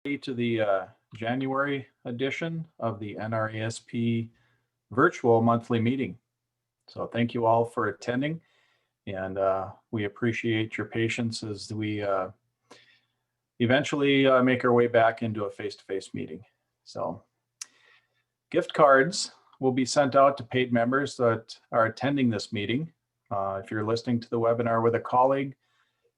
to the January edition of the NRASP virtual monthly meeting. So thank you all for attending, and we appreciate your patience as we eventually make our way back into a face-to-face meeting. So gift cards will be sent out to paid members that are attending this meeting. If you're listening to the webinar with a colleague,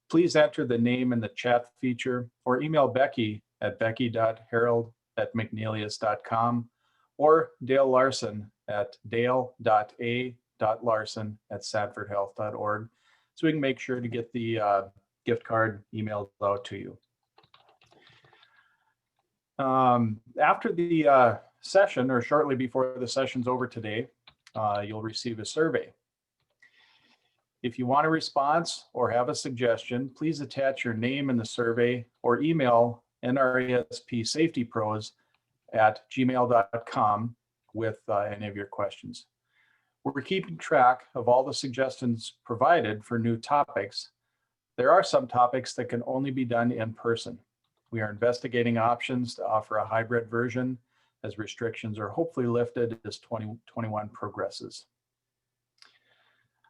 please enter the name in the chat feature or email Becky at becky.harold@mcnelius.com or Dale Larson at dale.a.larson@sanfordhealth.org, so we can make sure to get the gift card emailed out to you. After the session, or shortly before the session's over today, you'll receive a survey. If you want a response or have a suggestion, please attach your name in the survey or email nraspsafetypros@gmail.com with any of your questions. We're keeping track of all the suggestions provided for new topics. There are some topics that can only be done in person. We are investigating options to offer a hybrid version as restrictions are hopefully lifted as 2021 progresses.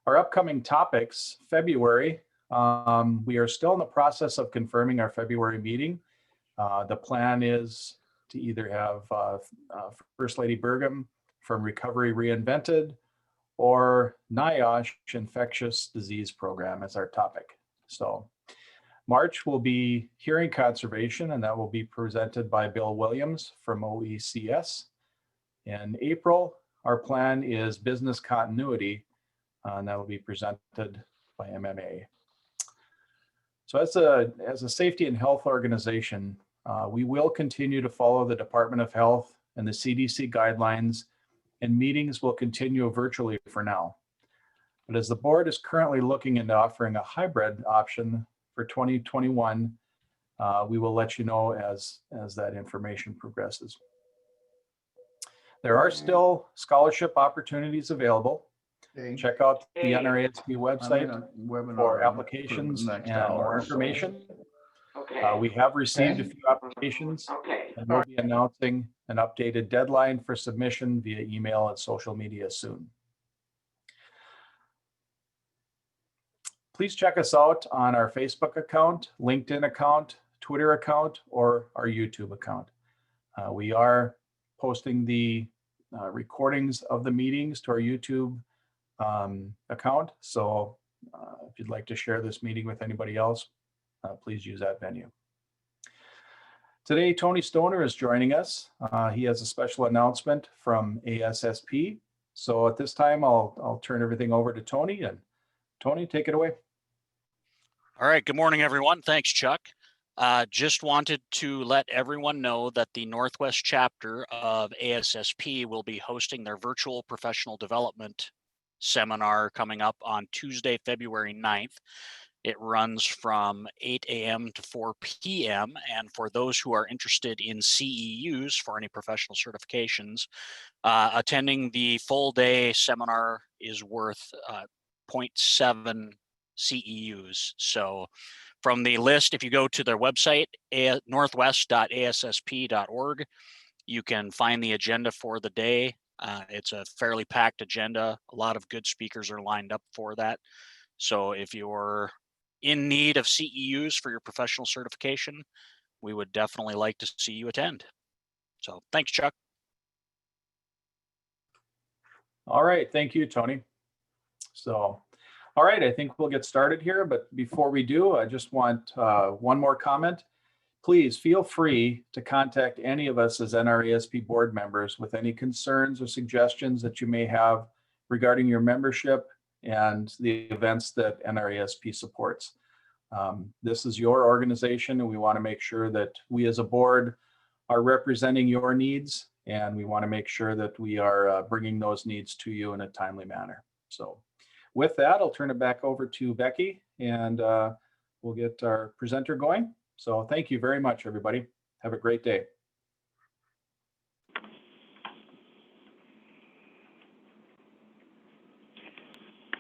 Our upcoming topics, February, we are still in the process of confirming our February meeting. The plan is to either have First Lady Burgum from Recovery Reinvented or NIOSH Infectious Disease Program as our topic. So March will be hearing conservation, and that will be presented by Bill Williams from OECS. In April, our plan is business continuity, and that will be presented by MMA. So as a safety and health organization, we will continue to follow the Department of Health and the CDC guidelines, and meetings will continue virtually for now. But as the board is currently looking into offering a hybrid option for 2021, we will let you know as that information progresses. There are still scholarship opportunities available. Check out the NRASP website for applications and more information. We have received a few applications, and we'll be announcing an updated deadline for submission via email and social media soon. Please check us out on our Facebook account, LinkedIn account, Twitter account, or our YouTube account. We are posting the recordings of the meetings to our YouTube account. So if you'd like to share this meeting with anybody else, please use that venue. Today, Tony Stoner is joining us. He has a special announcement from ASSP. So at this time, I'll turn everything over to Tony, and Tony, take it away. All right, good morning, everyone. Thanks, Chuck. Just wanted to let everyone know that the Northwest chapter of ASSP will be hosting their virtual professional development seminar coming up on Tuesday, February 9th. It runs from 8 a.m. to 4 p.m. And for those who are interested in CEUs for any professional certifications, attending the full day seminar is worth 0.7 CEUs. So from the list, if you go to their website, northwest.assp.org, you can find the agenda for the day. It's a fairly packed agenda. A lot of good speakers are lined up for that. So if you're in need of CEUs for your professional certification, we would definitely like to see you attend. So thanks, Chuck. All right, thank you, Tony. So, all right, I think we'll get started here, but before we do, I just want one more comment. Please feel free to contact any of us as NRASP board members with any concerns or suggestions that you may have regarding your membership and the events that NRASP supports. This is your organization, and we want to make sure that we as a board are representing your needs, and we want to make sure that we are bringing those needs to you in a timely manner. So with that, I'll turn it back over to Becky, and we'll get our presenter going. So thank you very much, everybody. Have a great day.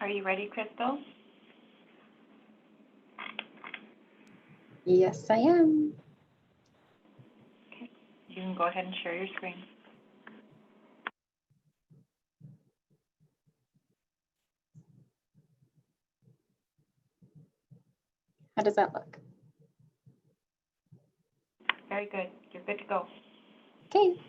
Are you ready, Crystal? Yes, I am. can go ahead and share your screen. How does that look? Very good. You're good to go. Okay.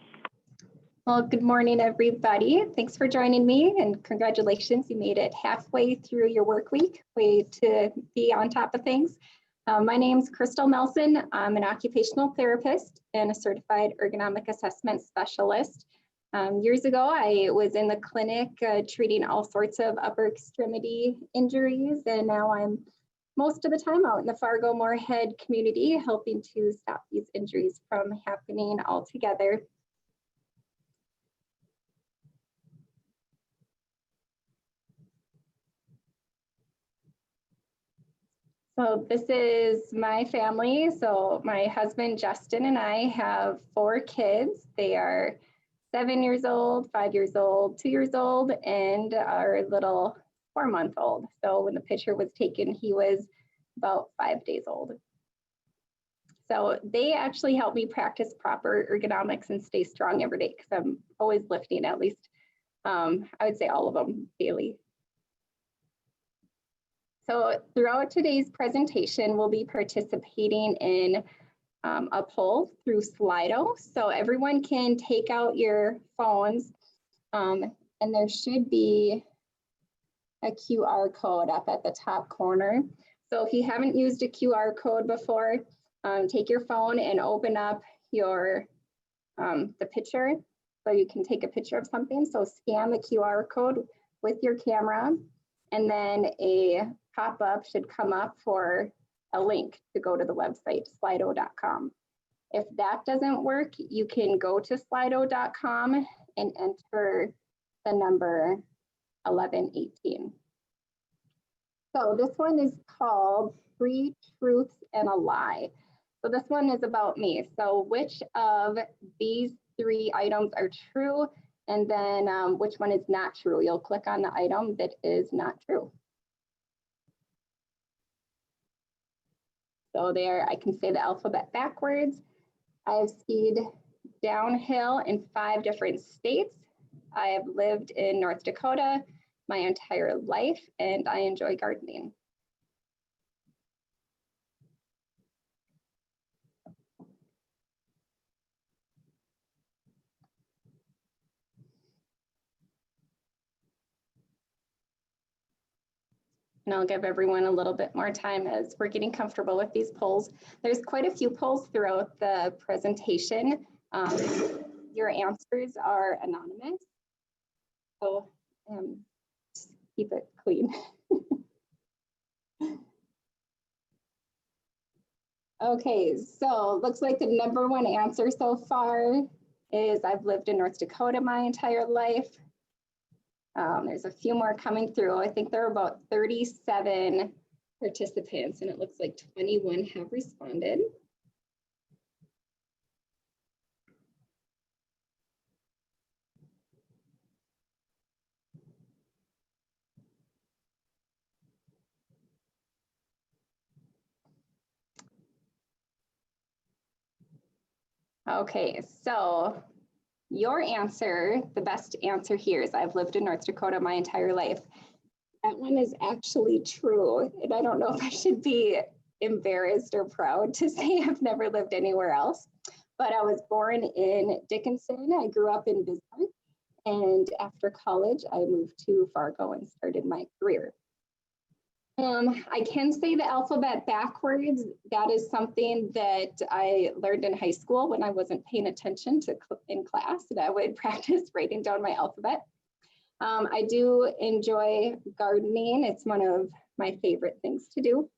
Well, good morning, everybody. Thanks for joining me and congratulations. You made it halfway through your work week. Way to be on top of things. My name's Crystal Nelson. I'm an occupational therapist and a certified ergonomic assessment specialist. Years ago, I was in the clinic treating all sorts of upper extremity injuries, and now I'm most of the time out in the Fargo Moorhead community, helping to stop these injuries from happening altogether. So this is my family. So my husband, Justin, and I have 4 kids. They are 7 years old, 5 years old, 2 years old, and our little 4-month-old. So when the picture was taken, he was about 5 days old. So they actually help me practice proper ergonomics and stay strong every day because I'm always lifting at least, I would say all of them daily. So throughout today's presentation, we'll be participating in a poll through Slido. So everyone can take out your phones and there should be a QR code up at the top corner. So if you haven't used a QR code before, take your phone and open up your the picture. So you can take a picture of something. So scan the QR code with your camera and then a pop-up should come up for a link to go to the website, slido.com. If that doesn't work, you can go to slido.com and enter the number 1118. So this one is called 3 Truths and a Lie. So this one is about me. So which of these 3 items are true? And then which one is not true? You'll click on the item that is not true. So there, I can say the alphabet backwards. I've skied downhill in 5 different states. I have lived in North Dakota my entire life, and I enjoy gardening. And I'll give everyone a little bit more time as we're getting comfortable with these polls. There's quite a few polls throughout the presentation. Your answers are anonymous, so just keep it clean. Okay, so looks like the #1 answer so far is I've lived in North Dakota my entire life. There's a few more coming through. I think there are about 37 participants and it looks like 21 have responded. Okay, so your answer, the best answer here is I've lived in North Dakota my entire life. That one is actually true. And I don't know if I should be embarrassed or proud to say I've never lived anywhere else, but I was born in Dickinson. I grew up in Bismarck. And after college, I moved to Fargo and started my career. I can say the alphabet backwards. That is something that I learned in high school when I wasn't paying attention in class, and I would practice writing down my alphabet. I do enjoy gardening. It's one of my favorite things to do.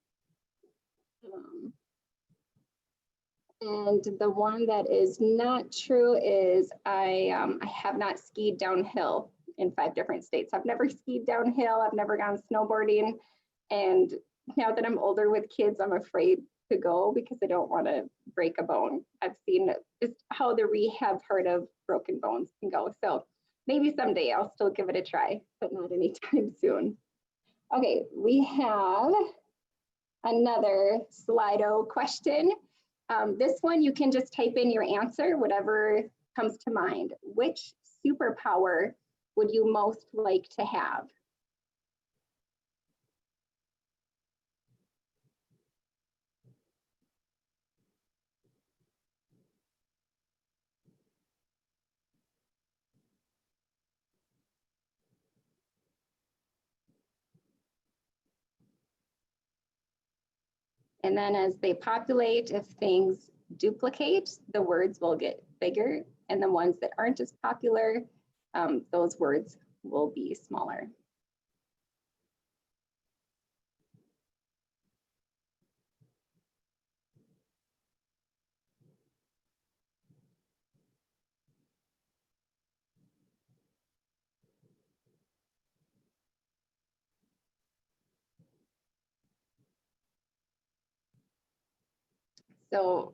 And the one that is not true is I have not skied downhill in 5 different states. I've never skied downhill. I've never gone snowboarding. And now that I'm older with kids, I'm afraid to go because I don't want to break a bone. I've seen just how the rehab part of broken bones can go. So maybe someday I'll still give it a try, but not anytime soon. Okay, we have another Slido question. This one, you can just type in your answer, whatever comes to mind. Which superpower would you most like to have? And then as they populate, if things duplicate, the words will get bigger, and the ones that aren't as popular, those words will be smaller. So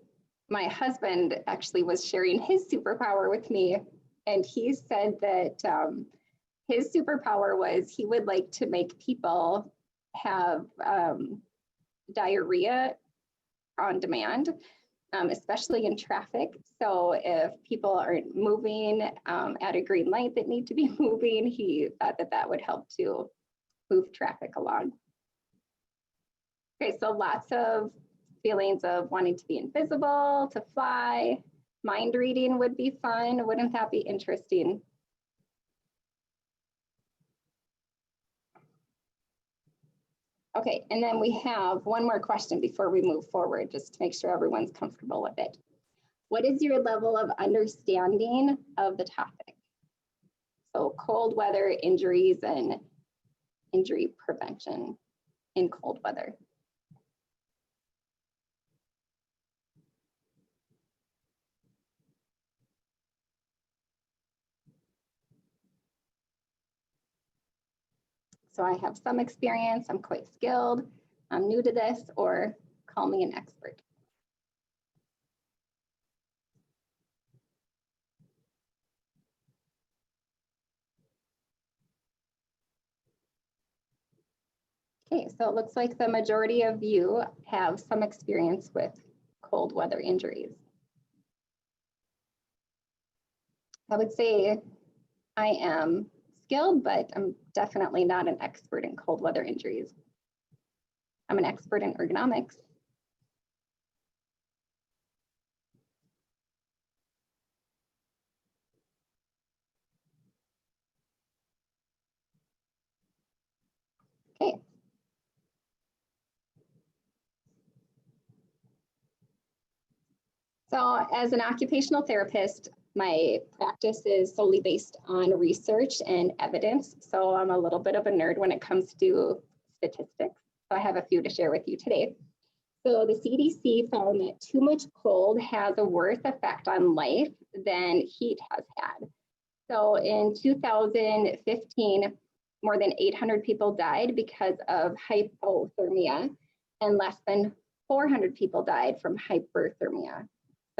my husband actually was sharing his superpower with me, and he said that his superpower was he would like to make people have diarrhea on demand, especially in traffic. So if people aren't moving at a green light that need to be moving, he thought that that would help to move traffic along. Okay, so lots of feelings of wanting to be invisible, to fly, mind reading would be fun. Wouldn't that be interesting? Okay, and then we have one more question before we move forward, just to make sure everyone's comfortable with it. What is your level of understanding of the topic? So cold weather injuries and injury prevention in cold weather. So I have some experience, I'm quite skilled, I'm new to this, or call me an expert. Okay, so it looks like the majority of you have some experience with cold weather injuries. I would say I am skilled, but I'm definitely not an expert in cold weather injuries. I'm an expert in ergonomics. Okay. So as an occupational therapist, my practice is solely based on research and evidence. So I'm a little bit of a nerd when it comes to statistics. So I have a few to share with you today. So the CDC found that too much cold has a worse effect on life than heat has had. So in 2015, more than 800 people died because of hypothermia, and less than 400 people died from hyperthermia.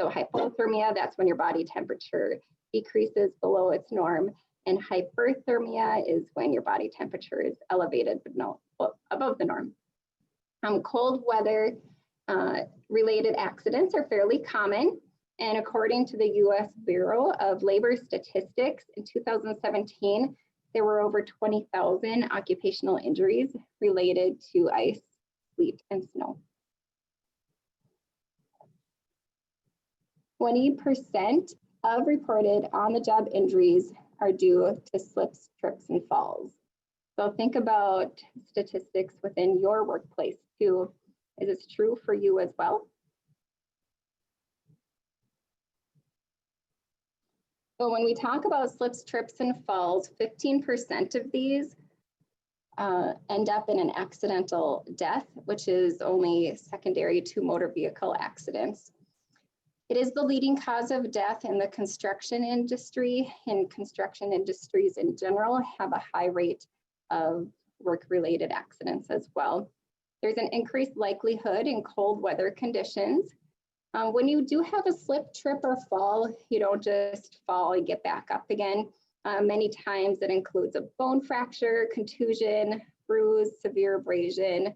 So hypothermia, that's when your body temperature decreases below its norm, and hyperthermia is when your body temperature is elevated but above the norm. Cold weather related accidents are fairly common, and according to the US Bureau of Labor Statistics, in 2017, there were over 20,000 occupational injuries related to ice, sleet, and snow. 20% of reported on-the-job injuries are due to slips, trips, and falls. So think about statistics within your workplace too. Is this true for you as well? So when we talk about slips, trips, and falls, 15% of these end up in an accidental death, which is only secondary to motor vehicle accidents. It is the leading cause of death in the construction industry, and construction industries in general have a high rate of work-related accidents as well. There's an increased likelihood in cold weather conditions. When you do have a slip, trip, or fall, you don't just fall and get back up again. Many times it includes a bone fracture, contusion, bruise, severe abrasion,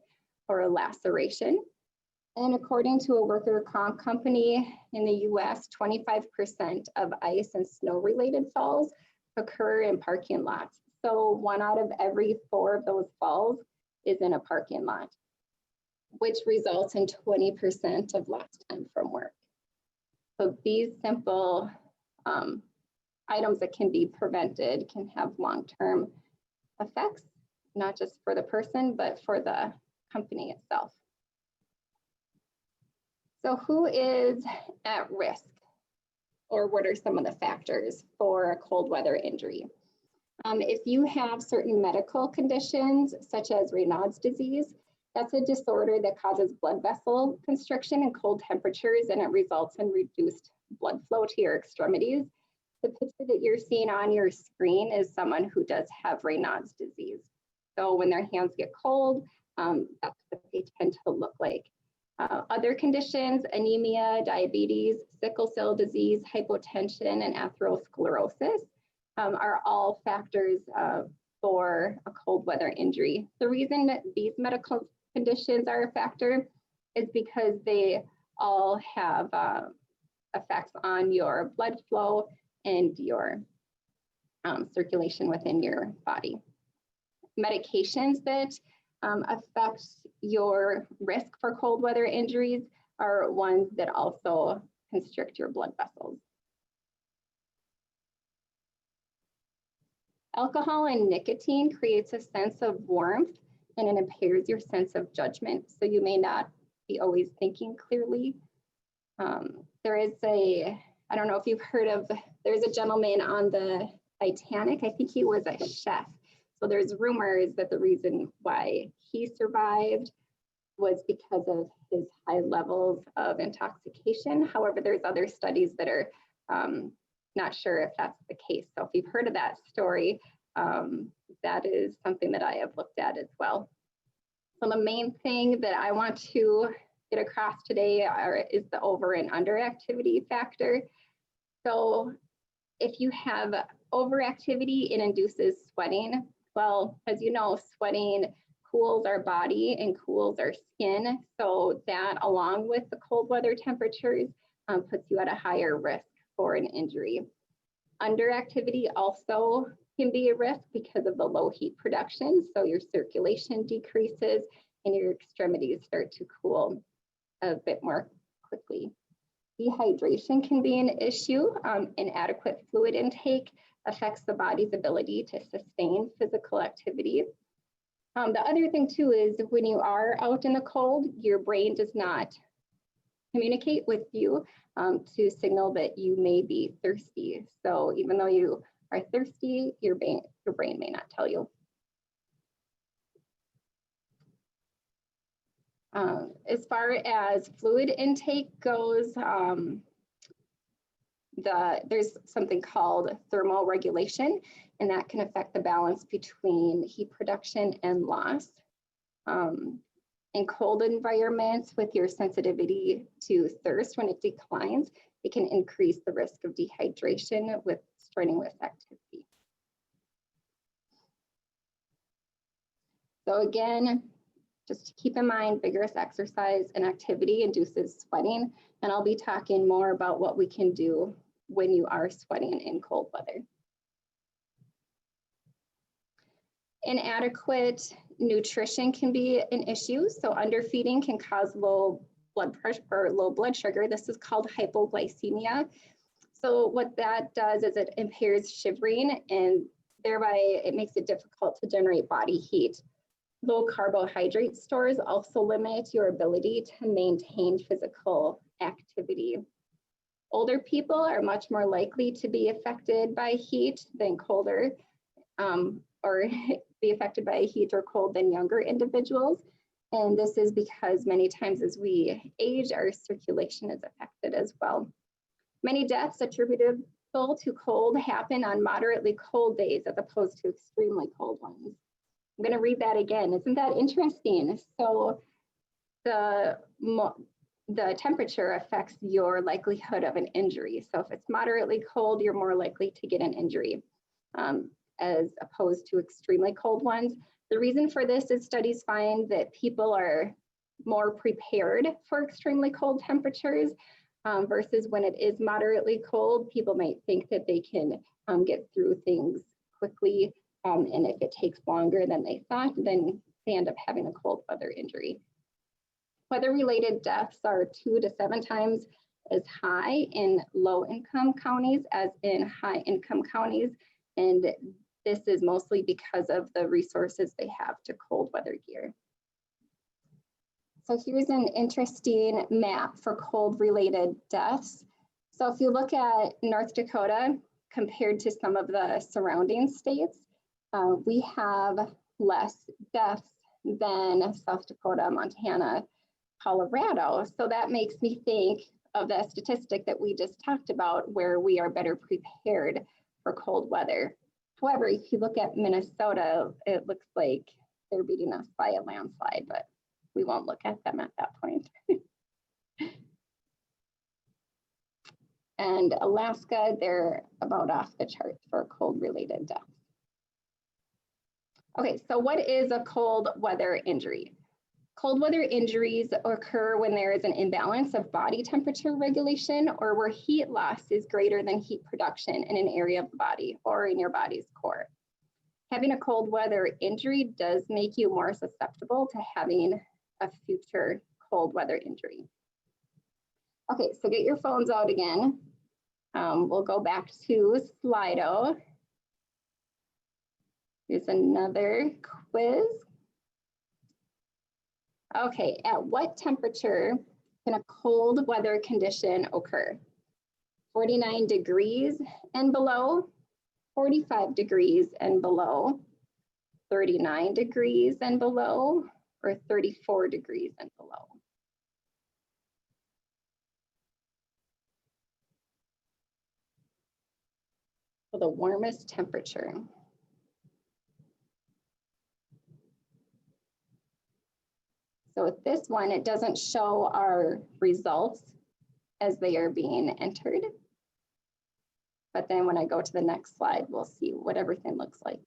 or a laceration. And according to a worker comp company in the US, 25% of ice and snow related falls occur in parking lots. So 1 out of every 4 of those falls is in a parking lot, which results in 20% of lost time from work. So these simple items that can be prevented can have long-term effects, not just for the person, but for the company itself. So who is at risk, or what are some of the factors for a cold weather injury? If you have certain medical conditions, such as Raynaud's disease, that's a disorder that causes blood vessel constriction in cold temperatures, and it results in reduced blood flow to your extremities. The picture that you're seeing on your screen is someone who does have Raynaud's disease. So when their hands get cold, that's what they tend to look like. Other conditions, anemia, diabetes, sickle cell disease, hypotension, and atherosclerosis are all factors for a cold weather injury. The reason that these medical conditions are a factor is because they all have effects on your blood flow and your circulation within your body. Medications that affect your risk for cold weather injuries are ones that also constrict your blood vessels. Alcohol and nicotine creates a sense of warmth and it impairs your sense of judgment. So you may not be always thinking clearly. There is I don't know if you've heard of, there's a gentleman on the Titanic, I think he was a chef. So there's rumors that the reason why he survived was because of his high levels of intoxication. However, there's other studies that are not sure if that's the case. So if you've heard of that story, that is something that I have looked at as well. So the main thing that I want to get across today is the over and under activity factor. So if you have overactivity, it induces sweating. Well, as you know, sweating cools our body and cools our skin. So that, along with the cold weather temperatures, puts you at a higher risk for an injury. Underactivity also can be a risk because of the low heat production. So your circulation decreases and your extremities start to cool a bit more quickly. Dehydration can be an issue. Inadequate fluid intake affects the body's ability to sustain physical activity. The other thing too is when you are out in the cold, your brain does not communicate with you to signal that you may be thirsty. So even though you are thirsty, your brain may not tell you. As far as fluid intake goes, there's something called thermal regulation, and that can affect the balance between heat production and loss. In cold environments with your sensitivity to thirst, when it declines, it can increase the risk of dehydration with strenuous activity. So again, just to keep in mind, vigorous exercise and activity induces sweating, and I'll be talking more about what we can do when you are sweating in cold weather. Inadequate nutrition can be an issue. So underfeeding can cause low blood pressure or low blood sugar. This is called hypoglycemia. So what that does is it impairs shivering, and thereby it makes it difficult to generate body heat. Low carbohydrate stores also limit your ability to maintain physical activity. Older people are much more likely to be affected by heat than colder, or be affected by heat or cold than younger individuals. And this is because many times as we age, our circulation is affected as well. Many deaths attributable to cold happen on moderately cold days as opposed to extremely cold ones. I'm going to read that again. Isn't that interesting? So the temperature affects your likelihood of an injury. So if it's moderately cold, you're more likely to get an injury as opposed to extremely cold ones. The reason for this is studies find that people are more prepared for extremely cold temperatures versus when it is moderately cold. People might think that they can get through things quickly, and if it takes longer than they thought, then they end up having a cold weather injury. Weather-related deaths are 2 to 7 times as high in low-income counties as in high-income counties, and this is mostly because of the resources they have to cold weather gear. So here's an interesting map for cold-related deaths. So if you look at North Dakota compared to some of the surrounding states, we have less deaths than South Dakota, Montana, Colorado. So that makes me think of the statistic that we just talked about, where we are better prepared for cold weather. However, if you look at Minnesota, it looks like they're beating us by a landslide, but we won't look at them at that point. And Alaska, they're about off the charts for cold-related deaths. Okay, so what is a cold weather injury? Cold weather injuries occur when there is an imbalance of body temperature regulation or where heat loss is greater than heat production in an area of the body or in your body's core. Having a cold weather injury does make you more susceptible to having a future cold weather injury. Okay, so get your phones out again. We'll go back to Slido. Here's another quiz. Okay, at what temperature can a cold weather condition occur? 49 degrees and below, 45 degrees and below, 39 degrees and below, or 34 degrees and below? For the warmest temperature. So with this one, it doesn't show our results as they are being entered. But then when I go to the next slide, we'll see what everything looks like.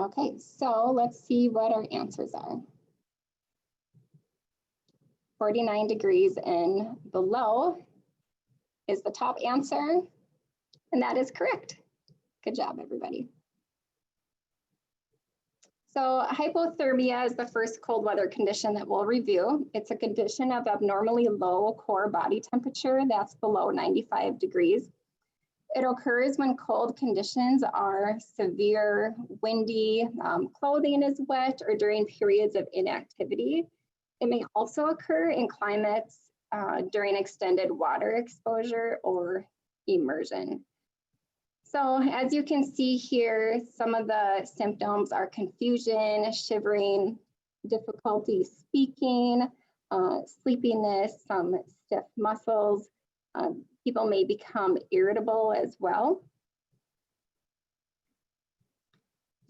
Okay, so let's see what our answers are. 49 degrees and below is the top answer, and that is correct. Good job, everybody. So hypothermia is the first cold weather condition that we'll review. It's a condition of abnormally low core body temperature that's below 95 degrees. It occurs when cold conditions are severe, windy, clothing is wet, or during periods of inactivity. It may also occur in climates during extended water exposure or immersion. So as you can see here, some of the symptoms are confusion, shivering, difficulty speaking, sleepiness, some stiff muscles. People may become irritable as well.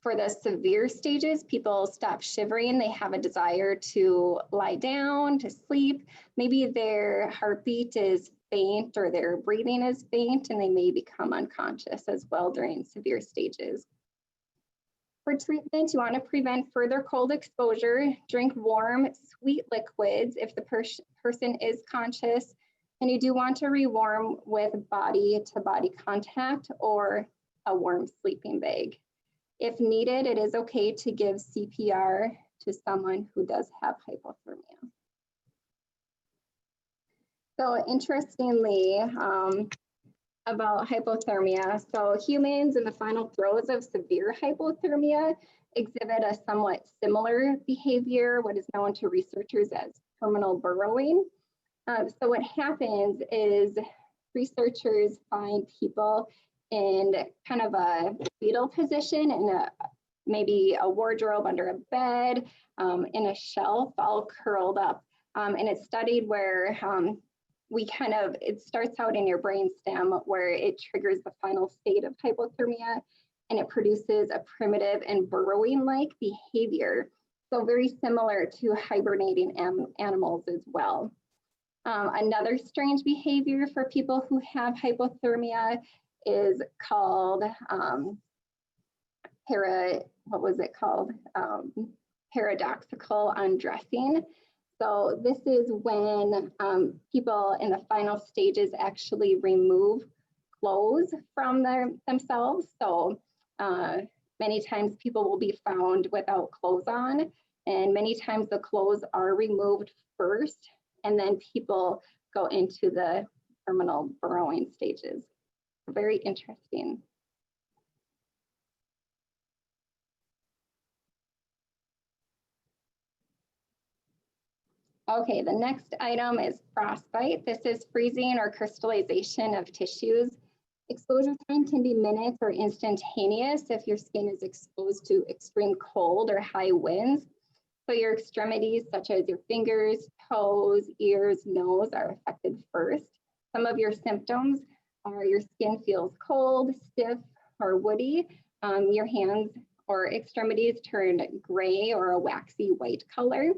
For the severe stages, people stop shivering. They have a desire to lie down, to sleep. Maybe their heartbeat is faint or their breathing is faint, and they may become unconscious as well during severe stages. For treatment, you want to prevent further cold exposure. Drink warm, sweet liquids if the person is conscious. And you do want to rewarm with body-to-body contact or a warm sleeping bag. If needed, it is okay to give CPR to someone who does have hypothermia. So interestingly, about hypothermia, so humans in the final throes of severe hypothermia exhibit a somewhat similar behavior, what is known to researchers as terminal burrowing. So what happens is researchers find people in kind of a fetal position in maybe a wardrobe under a bed, in a shelf, all curled up. And it's studied where it starts out in your brainstem where it triggers the final state of hypothermia, and it produces a primitive and burrowing-like behavior. So very similar to hibernating animals as well. Another strange behavior for people who have hypothermia is called paradoxical undressing. So this is when people in the final stages actually remove clothes from themselves. So many times people will be found without clothes on, and many times the clothes are removed first, and then people go into the terminal burrowing stages. Very interesting. Okay, the next item is frostbite. This is freezing or crystallization of tissues. Exposure time can be minutes or instantaneous if your skin is exposed to extreme cold or high winds. So your extremities, such as your fingers, toes, ears, nose, are affected first. Some of your symptoms are your skin feels cold, stiff, or woody. Your hands or extremities turn gray or a waxy white color.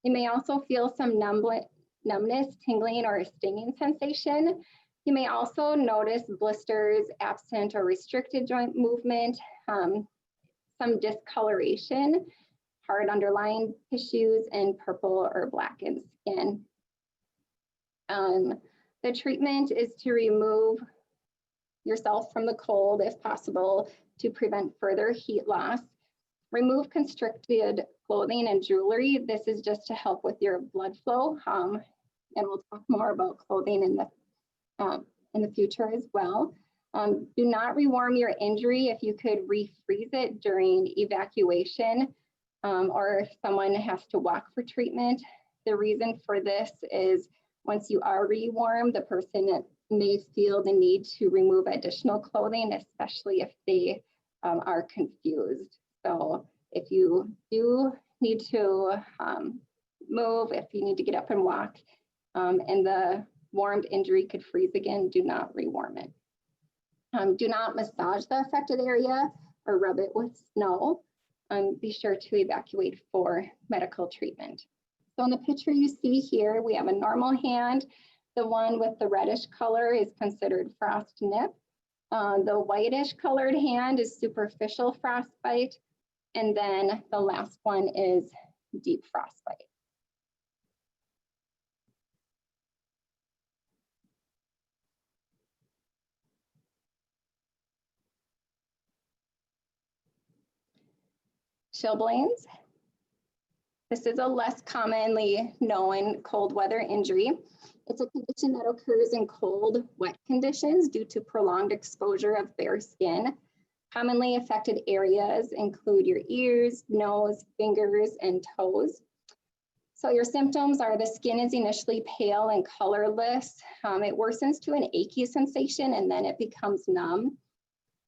You may also feel some numbness, tingling, or a stinging sensation. You may also notice blisters, absent or restricted joint movement, some discoloration, hard underlying tissues, and purple or blackened skin. The treatment is to remove yourself from the cold if possible to prevent further heat loss. Remove constricted clothing and jewelry. This is just to help with your blood flow. And we'll talk more about clothing in the future as well. Do not rewarm your injury if you could refreeze it during evacuation or if someone has to walk for treatment. The reason for this is once you are rewarmed, the person may feel the need to remove additional clothing, especially if they are confused. So if you do need to move, if you need to get up and walk, and the warmed injury could freeze again, do not rewarm it. Do not massage the affected area or rub it with snow. Be sure to evacuate for medical treatment. So in the picture you see here, we have a normal hand. The one with the reddish color is considered frost nip. The whitish colored hand is superficial frostbite. And then the last one is deep frostbite. Chilblains. This is a less commonly known cold weather injury. It's a condition that occurs in cold, wet conditions due to prolonged exposure of bare skin. Commonly affected areas include your ears, nose, fingers, and toes. So your symptoms are the skin is initially pale and colorless. It worsens to an achy sensation and then it becomes numb.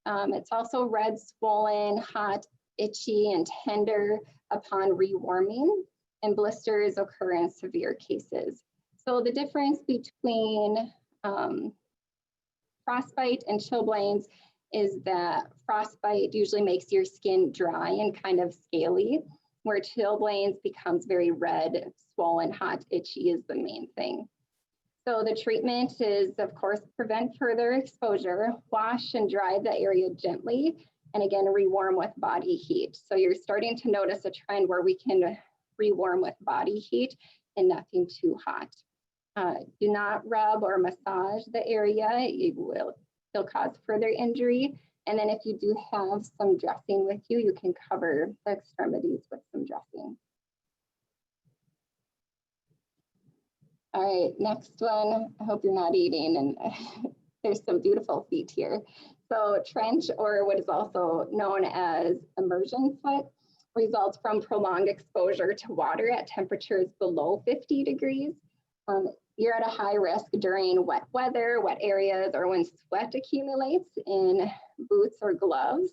It's also red, swollen, hot, itchy, and tender upon rewarming, and blisters occur in severe cases. So the difference between frostbite and chilblains is that frostbite usually makes your skin dry and kind of scaly, where chilblains becomes very red, swollen, hot, itchy is the main thing. So the treatment is, of course, prevent further exposure, wash and dry the area gently, and again, rewarm with body heat. So you're starting to notice a trend where we can rewarm with body heat and nothing too hot. Do not rub or massage the area. It'll cause further injury. And then if you do have some dressing with you, you can cover the extremities with some dressing. All right, next one. I hope you're not eating, and there's some beautiful feet here. So trench, or what is also known as immersion foot, results from prolonged exposure to water at temperatures below 50 degrees. you're at a high risk during wet weather, wet areas, or when sweat accumulates in boots or gloves.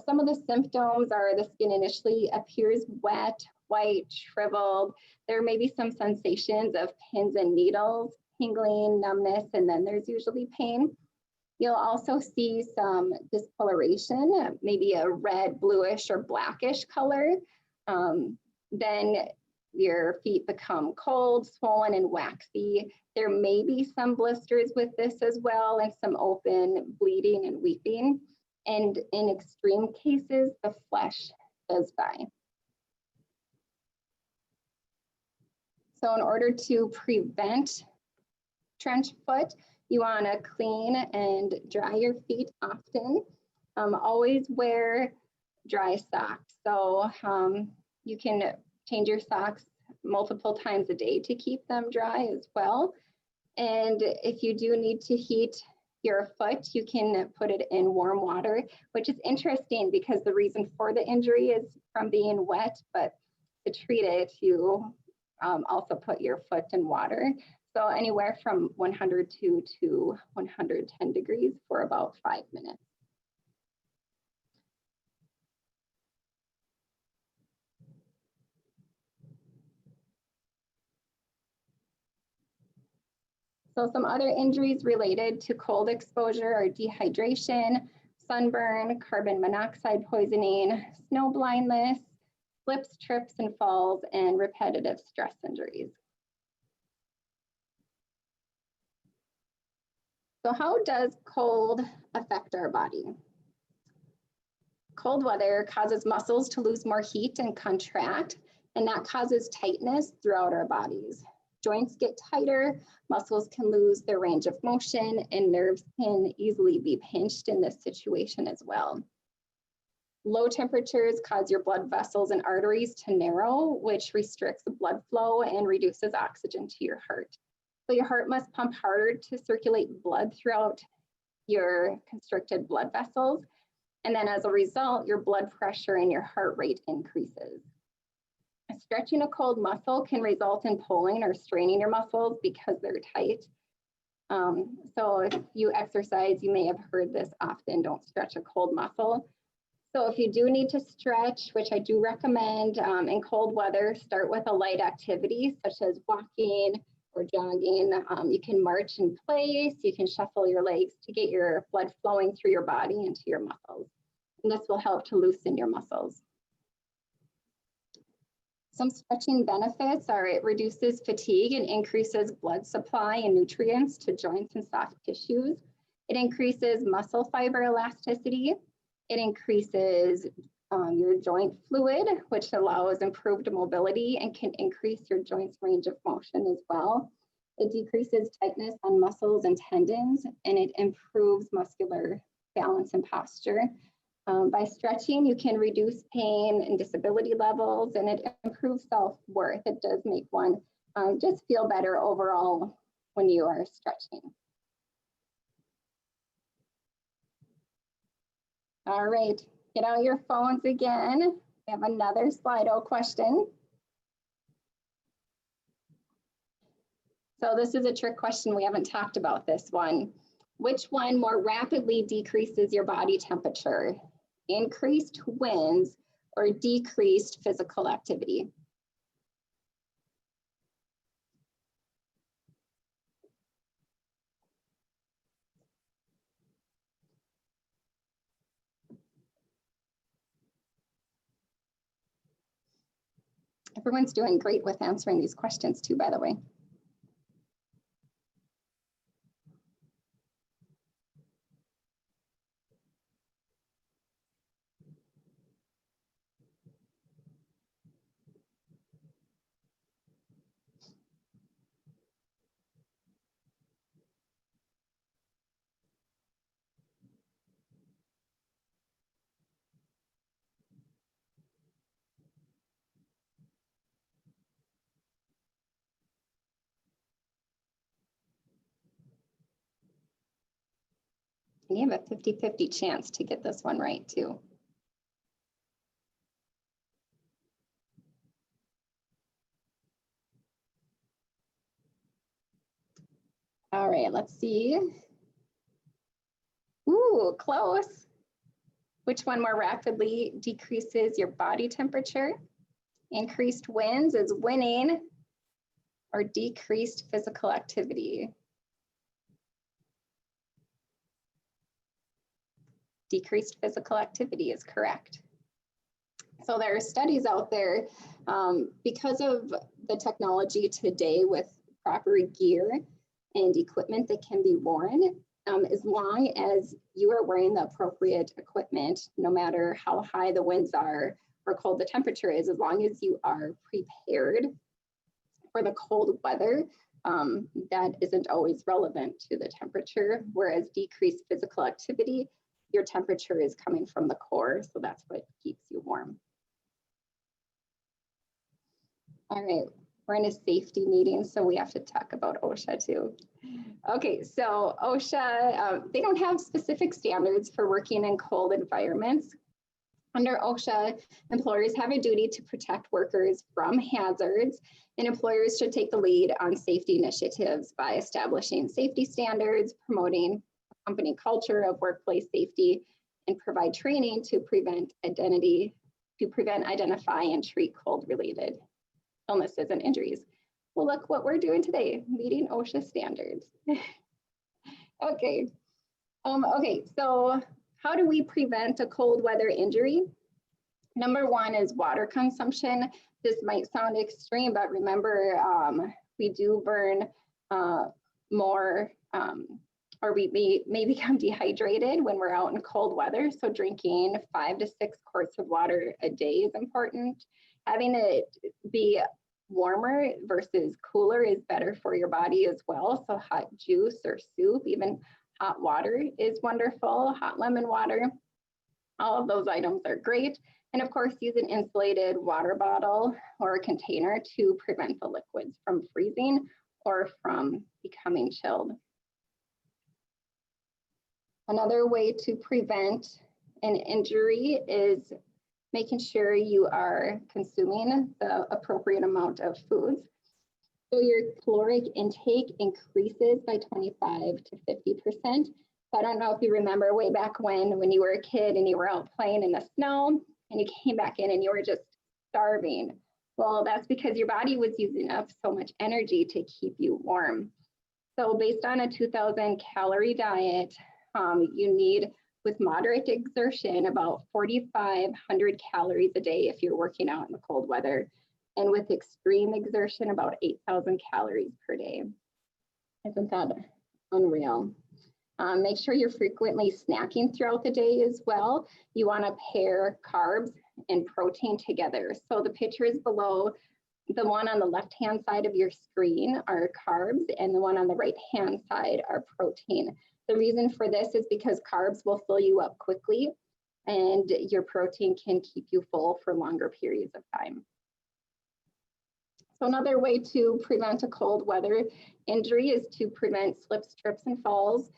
Some of the symptoms are the skin initially appears wet, white, shriveled. There may be some sensations of pins and needles, tingling, numbness, and then there's usually pain. You'll also see some discoloration, maybe a red, bluish, or blackish color. Then your feet become cold, swollen, and waxy. There may be some blisters with this as well, and some open bleeding and weeping. And in extreme cases, the flesh does die. So in order to prevent trench foot, you want to clean and dry your feet often. Always wear dry socks. So you can change your socks multiple times a day to keep them dry as well. And if you do need to heat your foot, you can put it in warm water, which is interesting because the reason for the injury is from being wet, but to treat it, you also put your foot in water. So anywhere from 102 to 110 degrees for about 5 minutes. So some other injuries related to cold exposure are dehydration, sunburn, carbon monoxide poisoning, snow blindness, slips, trips, and falls, and repetitive stress injuries. So how does cold affect our body? Cold weather causes muscles to lose more heat and contract, and that causes tightness throughout our bodies. Joints get tighter, muscles can lose their range of motion, and nerves can easily be pinched in this situation as well. Low temperatures cause your blood vessels and arteries to narrow, which restricts the blood flow and reduces oxygen to your heart. So your heart must pump harder to circulate blood throughout your constricted blood vessels. And then as a result, your blood pressure and your heart rate increases. Stretching a cold muscle can result in pulling or straining your muscles because they're tight. So if you exercise, you may have heard this often, don't stretch a cold muscle. So if you do need to stretch, which I do recommend in cold weather, start with a light activity such as walking or jogging. You can march in place, you can shuffle your legs to get your blood flowing through your body into your muscles. And this will help to loosen your muscles. Some stretching benefits are it reduces fatigue and increases blood supply and nutrients to joints and soft tissues. It increases muscle fiber elasticity. It increases your joint fluid, which allows improved mobility and can increase your joint's range of motion as well. It decreases tightness on muscles and tendons, and it improves muscular balance and posture. By stretching, you can reduce pain and disability levels, and it improves self-worth. It does make one just feel better overall when you are stretching. All right, get out your phones again. We have another Slido question. So this is a trick question. We haven't talked about this one. Which one more rapidly decreases your body temperature? Increased winds or decreased physical activity? Everyone's doing great with answering these questions too, by the way. You have a 50-50 chance to get this one right too. All right, let's see. Ooh, close. Which one more rapidly decreases your body temperature? Increased winds is winning, or decreased physical activity? Decreased physical activity is correct. So there are studies out there because of the technology today with proper gear and equipment that can be worn, as long as you are wearing the appropriate equipment, no matter how high the winds are or cold the temperature is, as long as you are prepared for the cold weather, that isn't always relevant to the temperature, whereas decreased physical activity, your temperature is coming from the core, so that's what keeps you warm. All right, we're in a safety meeting, so we have to talk about OSHA too. Okay, so OSHA, they don't have specific standards for working in cold environments. Under OSHA, employers have a duty to protect workers from hazards, and employers should take the lead on safety initiatives by establishing safety standards, promoting a company culture of workplace safety, and provide training to prevent, identify, and treat cold-related illnesses and injuries. Well, look what we're doing today, meeting OSHA standards. Okay. Okay, so how do we prevent a cold weather injury? Number one is water consumption. This might sound extreme, but remember, we do burn more, or we may become dehydrated when we're out in cold weather. So drinking 5 to 6 quarts of water a day is important. Having it be warmer versus cooler is better for your body as well. So hot juice or soup, even hot water is wonderful. Hot lemon water, all of those items are great. And of course, use an insulated water bottle or a container to prevent the liquids from freezing or from becoming chilled. Another way to prevent an injury is making sure you are consuming the appropriate amount of foods. So your caloric intake increases by 25 to 50%. So I don't know if you remember way back when you were a kid and you were out playing in the snow and you came back in and you were just starving. Well, that's because your body was using up so much energy to keep you warm. So based on a 2,000 calorie diet, you need, with moderate exertion, about 4,500 calories a day if you're working out in the cold weather. And with extreme exertion, about 8,000 calories per day. Isn't that unreal? Make sure you're frequently snacking throughout the day as well. You want to pair carbs and protein together. So the pictures below, the one on the left-hand side of your screen are carbs, and the one on the right-hand side are protein. The reason for this is because carbs will fill you up quickly, and your protein can keep you full for longer periods of time. So another way to prevent a cold weather injury is to prevent slips, trips, and falls.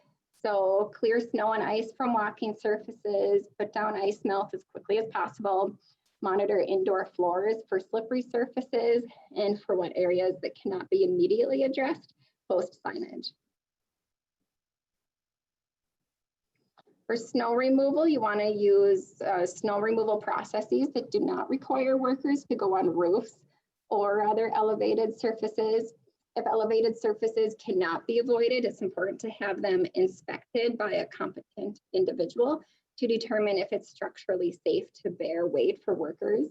So clear snow and ice from walking surfaces, put down ice melt as quickly as possible, monitor indoor floors for slippery surfaces, and for what areas that cannot be immediately addressed, post signage. For snow removal, you want to use snow removal processes that do not require workers to go on roofs or other elevated surfaces. If elevated surfaces cannot be avoided, it's important to have them inspected by a competent individual to determine if it's structurally safe to bear weight for workers.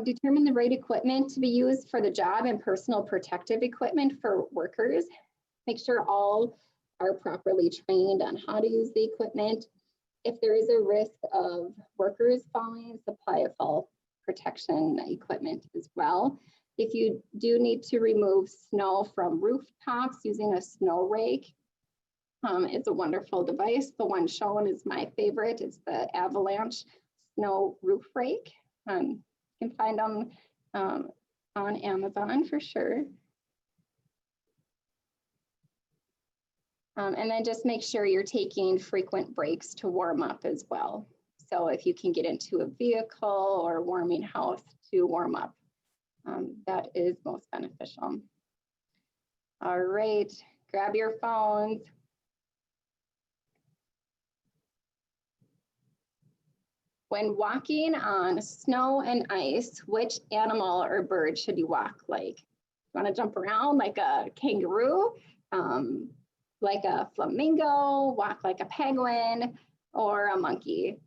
Determine the right equipment to be used for the job and personal protective equipment for workers. Make sure all are properly trained on how to use the equipment. If there is a risk of workers falling, supply a fall protection equipment as well. If you do need to remove snow from rooftops using a snow rake, it's a wonderful device. The one shown is my favorite. It's the Avalanche Snow Roof Rake. You can find them on Amazon for sure. And then just make sure you're taking frequent breaks to warm up as well. So if you can get into a vehicle or warming house to warm up, that is most beneficial. All right, grab your phones. When walking on snow and ice, which animal or bird should you walk like? You want to jump around like a kangaroo, like a flamingo, walk like a penguin, or a monkey?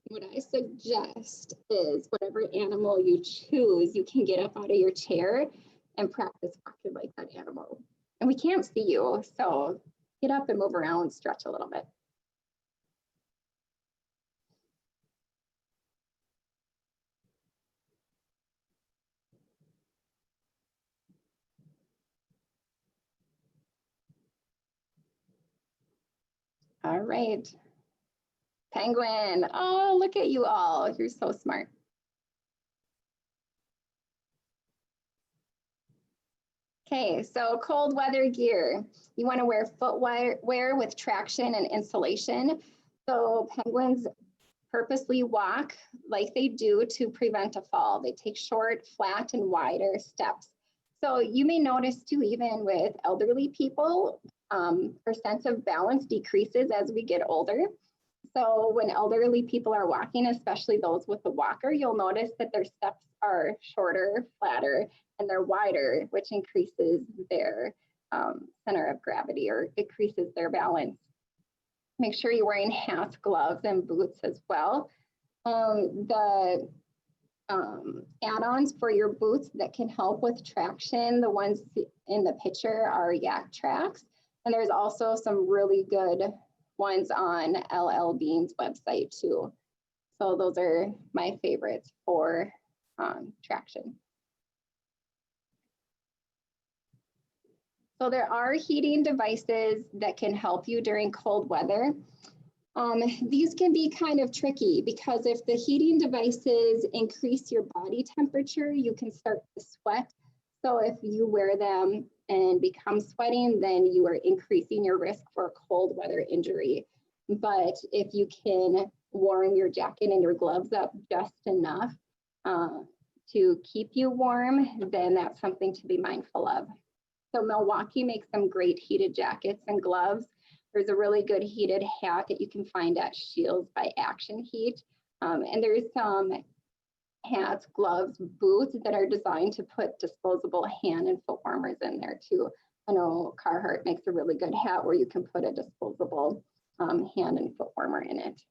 What I suggest is whatever animal you choose, you can get up out of your chair and practice walking like that animal. And we can't see you, so get up and move around, stretch a little bit. All right. Penguin. Oh, look at you all. You're so smart. Okay, so cold weather gear. You want to wear footwear with traction and insulation. So penguins purposely walk like they do to prevent a fall. They take short, flat, and wider steps. So you may notice too, even with elderly people, our sense of balance decreases as we get older. So when elderly people are walking, especially those with a walker, you'll notice that their steps are shorter, flatter, and they're wider, which increases their center of gravity or decreases their balance. Make sure you're wearing hats, gloves, and boots as well. The add-ons for your boots that can help with traction, the ones in the picture are Yak Tracks. And there's also some really good ones on LL Bean's website too. So those are my favorites for traction. So there are heating devices that can help you during cold weather. These can be kind of tricky because if the heating devices increase your body temperature, you can start to sweat. So if you wear them and become sweating, then you are increasing your risk for a cold weather injury. But if you can warm your jacket and your gloves up just enough to keep you warm, then that's something to be mindful of. So Milwaukee makes some great heated jackets and gloves. There's a really good heated hat that you can find at Shields by Action Heat. And there's some hats, gloves, boots that are designed to put disposable hand and foot warmers in there too. I know Carhartt makes a really good hat where you can put a disposable hand and foot warmer in it.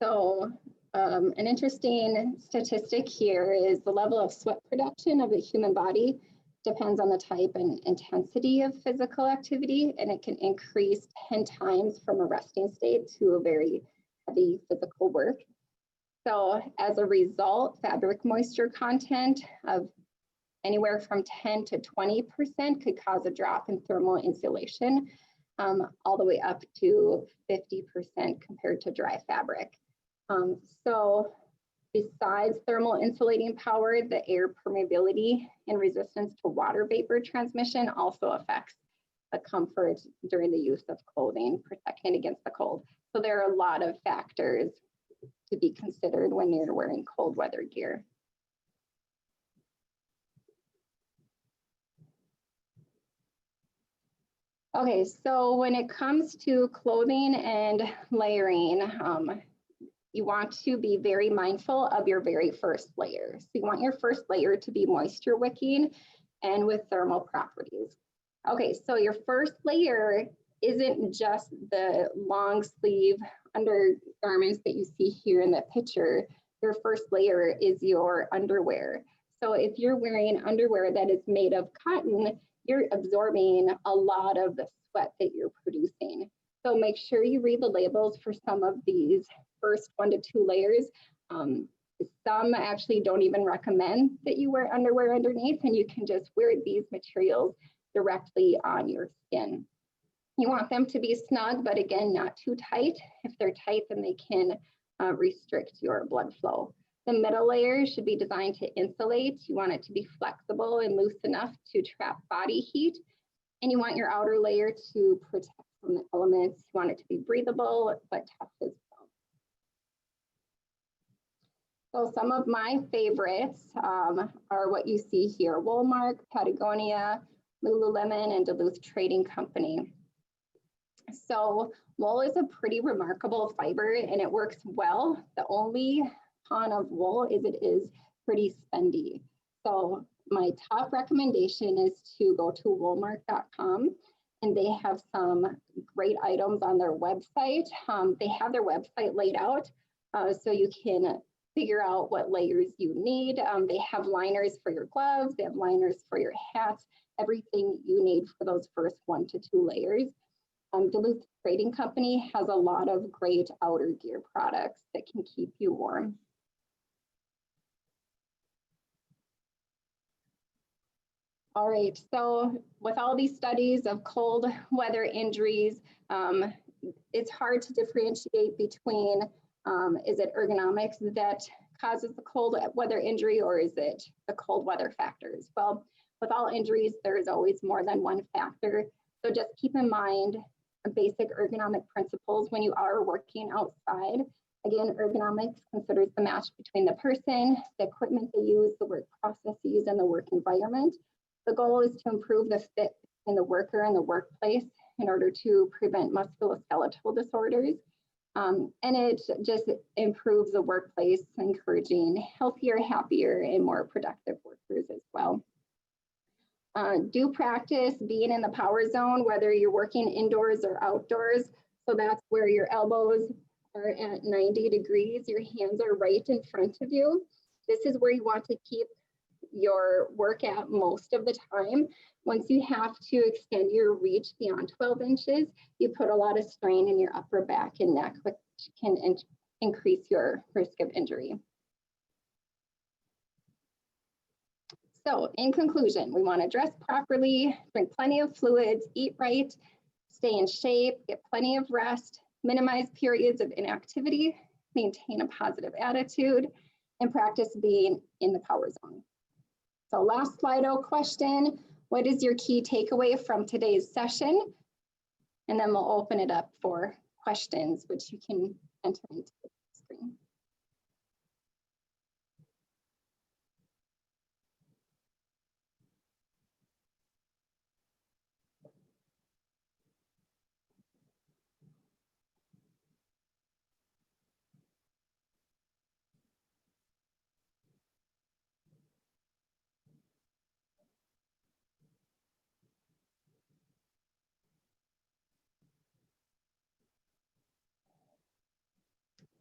So an interesting statistic here is the level of sweat production of the human body depends on the type and intensity of physical activity, and it can increase 10 times from a resting state to a very heavy physical work. So as a result, fabric moisture content of anywhere from 10 to 20% could cause a drop in thermal insulation, all the way up to 50% compared to dry fabric. So besides thermal insulating power, the air permeability and resistance to water vapor transmission also affects the comfort during the use of clothing, protecting against the cold. So there are a lot of factors to be considered when you're wearing cold weather gear. Okay, so when it comes to clothing and layering, you want to be very mindful of your very first layer. So you want your first layer to be moisture wicking and with thermal properties. Okay, so your first layer isn't just the long sleeve undergarments that you see here in the picture. Your first layer is your underwear. So if you're wearing underwear that is made of cotton, you're absorbing a lot of the sweat that you're producing. So make sure you read the labels for some of these first 1 to 2 layers. Some actually don't even recommend that you wear underwear underneath, and you can just wear these materials directly on your skin. You want them to be snug, but again, not too tight. If they're tight, then they can restrict your blood flow. The middle layer should be designed to insulate. You want it to be flexible and loose enough to trap body heat. And you want your outer layer to protect from the elements. You want it to be breathable, but tough as well. So some of my favorites are what you see here: Woolmark, Patagonia, Lululemon, and Duluth Trading Company. So wool is a pretty remarkable fiber and it works well. The only con of wool is it is pretty spendy. So my top recommendation is to go to woolmark.com, and they have some great items on their website. They have their website laid out so you can figure out what layers you need. They have liners for your gloves, they have liners for your hats, everything you need for those first 1 to 2 layers. Duluth Trading Company has a lot of great outer gear products that can keep you warm. All right, so with all these studies of cold weather injuries, it's hard to differentiate between is it ergonomics that causes the cold weather injury, or is it the cold weather factors? Well, with all injuries, there is always more than one factor. So just keep in mind basic ergonomic principles when you are working outside. Again, ergonomics considers the match between the person, the equipment they use, the work processes, and the work environment. The goal is to improve the fit between the worker and the workplace in order to prevent musculoskeletal disorders. And it just improves the workplace, encouraging healthier, happier, and more productive workers as well. Do practice being in the power zone, whether you're working indoors or outdoors. So that's where your elbows are at 90 degrees, your hands are right in front of you. This is where you want to keep your work at most of the time. Once you have to extend your reach beyond 12 inches, you put a lot of strain in your upper back and neck, which can increase your risk of injury. So in conclusion, we want to dress properly, drink plenty of fluids, eat right, stay in shape, get plenty of rest, minimize periods of inactivity, maintain a positive attitude, and practice being in the power zone. So last Slido question, what is your key takeaway from today's session? And then we'll open it up for questions, which you can enter into the screen.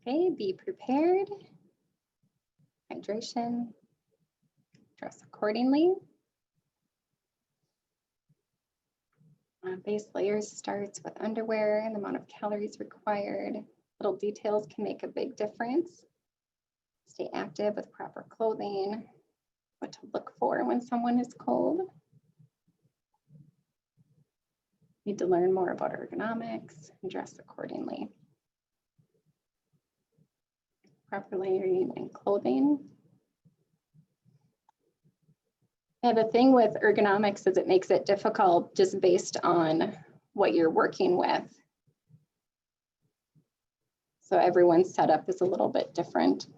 Okay, be prepared. Hydration. Dress accordingly. Base layers starts with underwear and the amount of calories required. Little details can make a big difference. Stay active with proper clothing. What to look for when someone is cold. Need to learn more about ergonomics and dress accordingly. Proper layering and clothing. Yeah, the thing with ergonomics is it makes it difficult just based on what you're working with. So everyone's setup is a little bit different.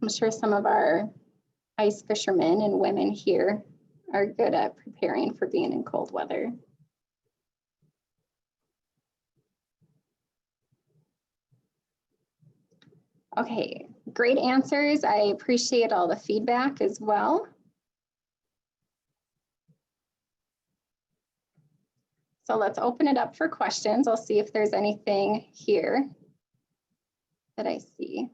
I'm sure some of our ice fishermen and women here are good at preparing for being in cold weather. Okay, great answers. I appreciate all the feedback as well. So let's open it up for questions. I'll see if there's anything here that I see.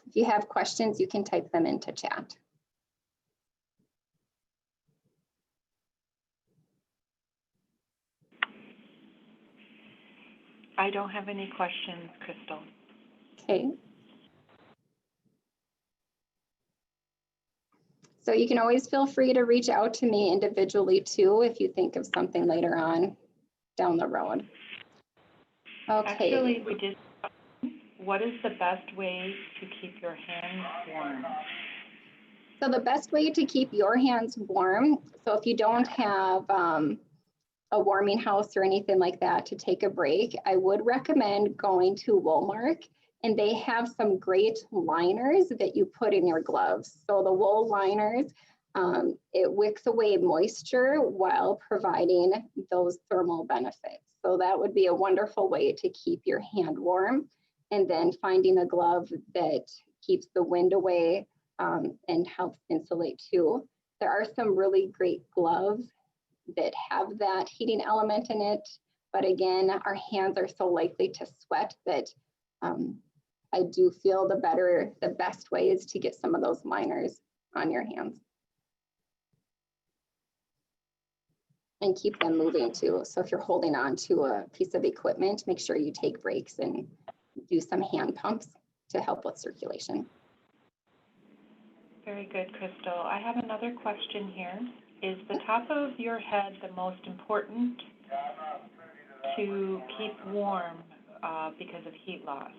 If you have questions, you can type them into chat. I don't have any questions, Crystal. Okay. So you can always feel free to reach out to me individually too if you think of something later on down the road. Okay. Actually, what is the best way to keep your hands warm? So the best way to keep your hands warm, so if you don't have a warming house or anything like that to take a break, I would recommend going to Woolmark, and they have some great liners that you put in your gloves. So the wool liners, it wicks away moisture while providing those thermal benefits. So that would be a wonderful way to keep your hand warm. And then finding a glove that keeps the wind away and helps insulate too. There are some really great gloves that have that heating element in it. But again, our hands are so likely to sweat that I do feel the best way is to get some of those liners on your hands. And keep them moving too. So if you're holding on to a piece of equipment, make sure you take breaks and do some hand pumps to help with circulation. Very good, Crystal. I have another question here. Is the top of your head the most important to keep warm because of heat loss?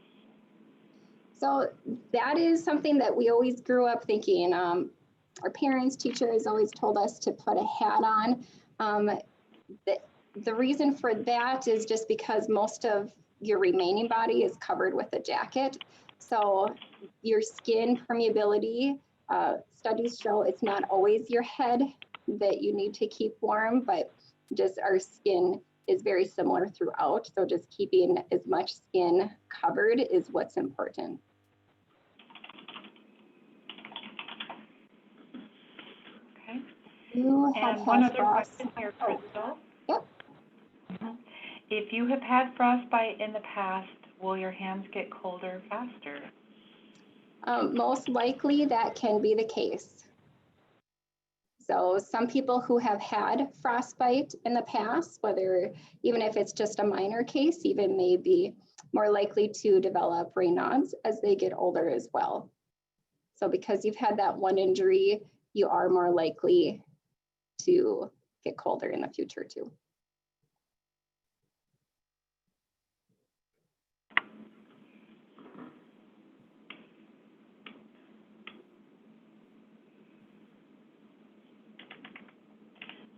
So that is something that we always grew up thinking. Our parents, teachers always told us to put a hat on. The reason for that is just because most of your remaining body is covered with a jacket. So your skin permeability, studies show it's not always your head that you need to keep warm, but just our skin is very similar throughout. So just keeping as much skin covered is what's important. Okay. You have And one had other frost. question here, Crystal. Yep. If you have had frostbite in the past, will your hands get colder faster? Most likely that can be the case. So some people who have had frostbite in the past, even if it's just a minor case, even may be more likely to develop Raynaud's as they get older as well. So because you've had that one injury, you are more likely to get colder in the future too.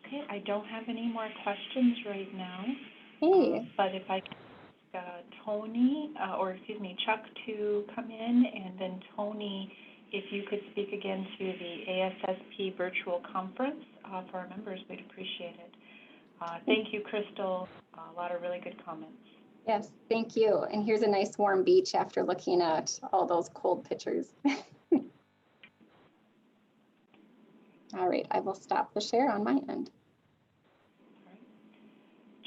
Okay, I don't have any more questions right now. Hey. But if I could ask Chuck to come in, and then Tony, if you could speak again to the ASSP virtual conference for our members, we'd appreciate it. Thank you, Crystal. A lot of really good comments. Yes, thank you. And here's a nice warm beach after looking at all those cold pictures. All right, I will stop the share on my end.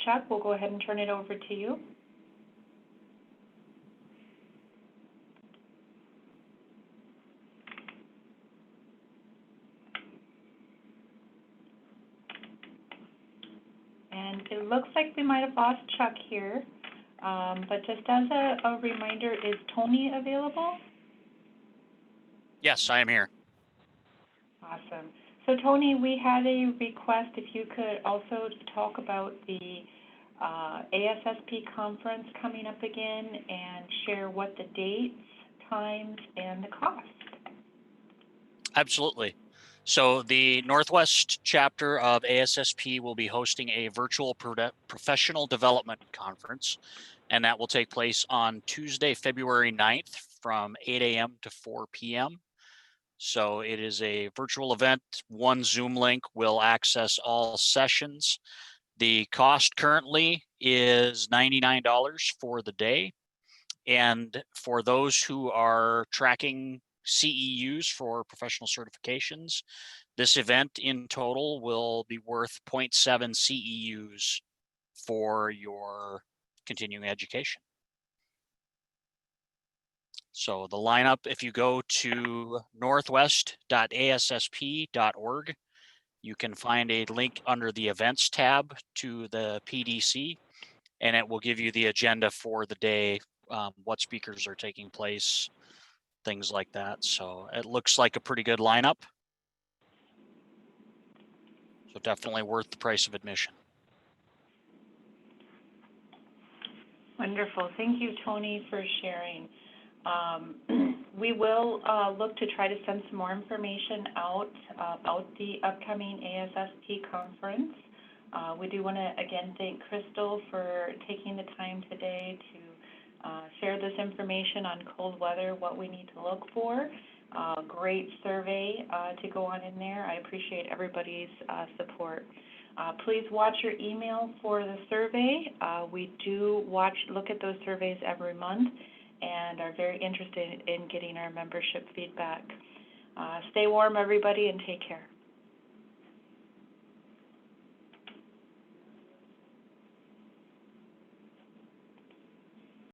Chuck, we'll go ahead and turn it over to you. And it looks like we might have lost Chuck here, but just as a reminder, is Tony available? Yes, I am here. Awesome. So Tony, we had a request if you could also talk about the ASSP conference coming up again and share what the dates, times, and the cost. Absolutely. So the Northwest chapter of ASSP will be hosting a virtual professional development conference, and that will take place on Tuesday, February 9th from 8 a.m. to 4 p.m. So it is a virtual event. One Zoom link will access all sessions. The cost currently is $99 for the day. And for those who are tracking CEUs for professional certifications, this event in total will be worth 0.7 CEUs for your continuing education. So the lineup, if you go to northwest.assp.org, you can find a link under the events tab to the PDC, and it will give you the agenda for the day, what speakers are taking place, things like that. So it looks like a pretty good lineup. So definitely worth the price of admission. Wonderful. Thank you, Tony, for sharing. We will look to try to send some more information out about the upcoming ASSP conference. We do want to, again, thank Crystal for taking the time today to share this information on cold weather, what we need to look for. Great survey to go on in there. I appreciate everybody's support. Please watch your email for the survey. We do look at those surveys every month and are very interested in getting our membership feedback. Stay warm, everybody, and take care.